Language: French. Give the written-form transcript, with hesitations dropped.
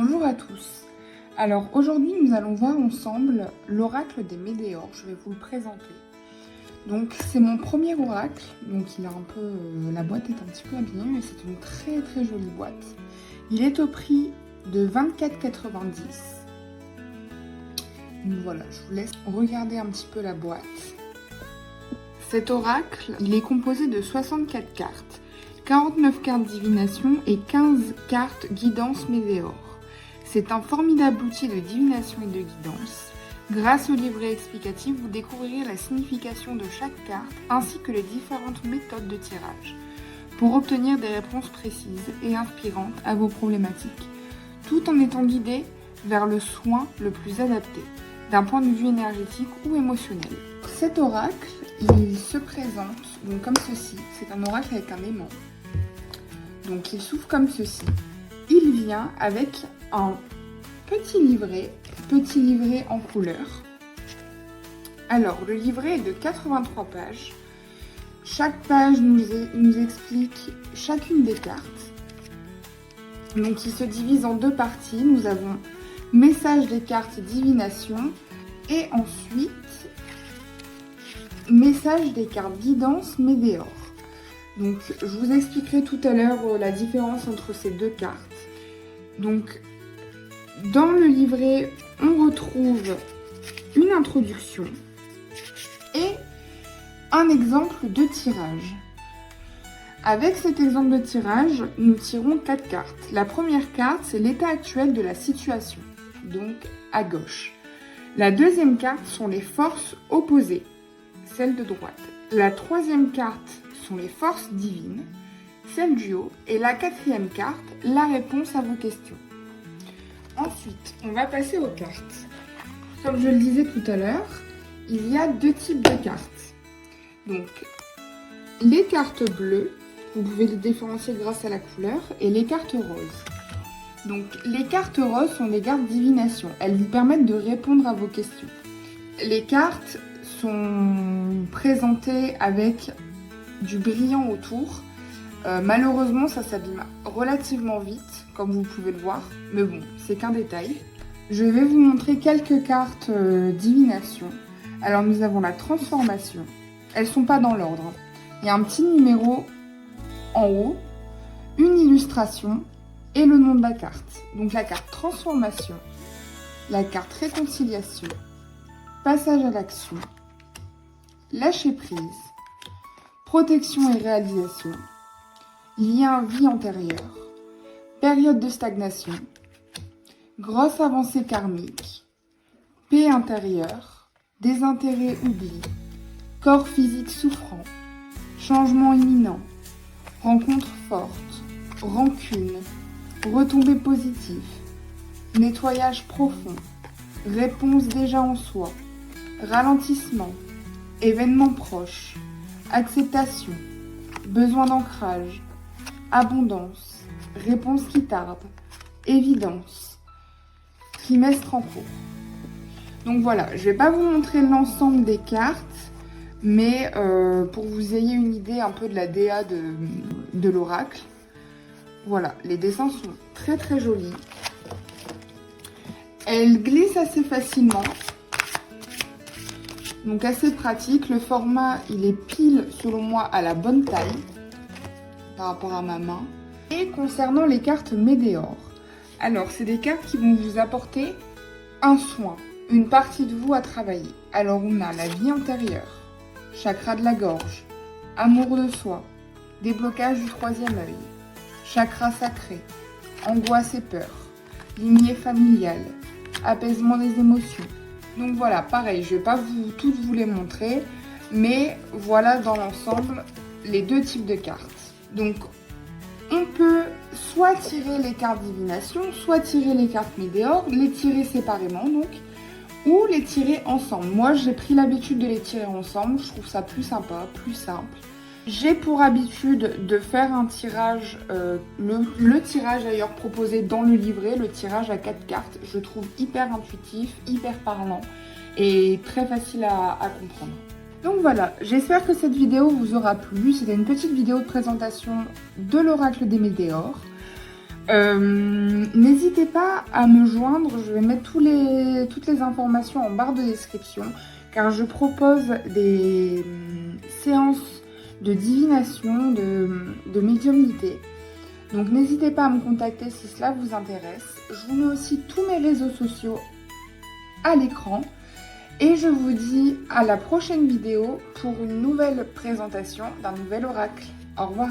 Bonjour à tous. Alors aujourd'hui nous allons voir ensemble l'oracle des Médéors. Je vais vous le présenter. Donc c'est mon premier oracle, donc il a un peu, la boîte est un petit peu abîmée, mais c'est une très jolie boîte. Il est au prix de 24,90 €. Donc voilà, je vous laisse regarder un petit peu la boîte. Cet oracle, il est composé de 64 cartes, 49 cartes divination et 15 cartes guidance Médéor. C'est un formidable outil de divination et de guidance. Grâce au livret explicatif, vous découvrirez la signification de chaque carte ainsi que les différentes méthodes de tirage pour obtenir des réponses précises et inspirantes à vos problématiques, tout en étant guidé vers le soin le plus adapté, d'un point de vue énergétique ou émotionnel. Cet oracle, il se présente donc comme ceci. C'est un oracle avec un aimant. Donc il s'ouvre comme ceci. Il vient avec un petit livret en couleur. Alors le livret est de 83 pages. Chaque page nous explique chacune des cartes. Donc il se divise en deux parties. Nous avons message des cartes divination et ensuite message des cartes guidance Médéor. Donc je vous expliquerai tout à l'heure la différence entre ces deux cartes. Donc dans le livret, on retrouve une introduction et un exemple de tirage. Avec cet exemple de tirage, nous tirons 4 cartes. La première carte, c'est l'état actuel de la situation, donc à gauche. La deuxième carte sont les forces opposées, celle de droite. La troisième carte sont les forces divines, celle du haut. Et la quatrième carte, la réponse à vos questions. Ensuite, on va passer aux cartes. Comme je le disais tout à l'heure, il y a deux types de cartes. Donc, les cartes bleues, vous pouvez les différencier grâce à la couleur, et les cartes roses. Donc, les cartes roses sont des cartes divination. Elles vous permettent de répondre à vos questions. Les cartes sont présentées avec du brillant autour. Malheureusement, ça s'abîme relativement vite, comme vous pouvez le voir. Mais bon, c'est qu'un détail. Je vais vous montrer quelques cartes divination. Alors, nous avons la transformation. Elles ne sont pas dans l'ordre. Il y a un petit numéro en haut, une illustration et le nom de la carte. Donc, la carte transformation, la carte réconciliation, passage à l'action, lâcher prise, protection et réalisation, lien vie antérieure, période de stagnation, grosse avancée karmique, paix intérieure, désintérêt oubli, corps physique souffrant, changement imminent, rencontre forte, rancune, retombée positive, nettoyage profond, réponse déjà en soi, ralentissement, événement proche, acceptation, besoin d'ancrage, abondance, réponse qui tarde, évidence, trimestre en cours. Donc voilà, je ne vais pas vous montrer l'ensemble des cartes, mais pour que vous ayez une idée un peu de la DA de l'oracle. Voilà, les dessins sont très jolis. Elles glissent assez facilement. Donc assez pratique. Le format, il est pile, selon moi, à la bonne taille par rapport à ma main. Et concernant les cartes Médéor, alors c'est des cartes qui vont vous apporter un soin, une partie de vous à travailler. Alors on a la vie antérieure, chakra de la gorge, amour de soi, déblocage du troisième œil, chakra sacré, angoisse et peur, lignée familiale, apaisement des émotions. Donc voilà, pareil, je ne vais pas toutes vous les montrer, mais voilà dans l'ensemble les deux types de cartes. Donc on peut soit tirer les cartes divination, soit tirer les cartes Médéor, les tirer séparément donc, ou les tirer ensemble. Moi j'ai pris l'habitude de les tirer ensemble, je trouve ça plus sympa, plus simple. J'ai pour habitude de faire un tirage, le tirage d'ailleurs proposé dans le livret, le tirage à 4 cartes, je trouve hyper intuitif, hyper parlant et très facile à comprendre. Donc voilà, j'espère que cette vidéo vous aura plu. C'était une petite vidéo de présentation de l'oracle des Médéors. N'hésitez pas à me joindre, je vais mettre toutes les informations en barre de description, car je propose des séances de divination, de médiumnité. Donc n'hésitez pas à me contacter si cela vous intéresse. Je vous mets aussi tous mes réseaux sociaux à l'écran. Et je vous dis à la prochaine vidéo pour une nouvelle présentation d'un nouvel oracle. Au revoir.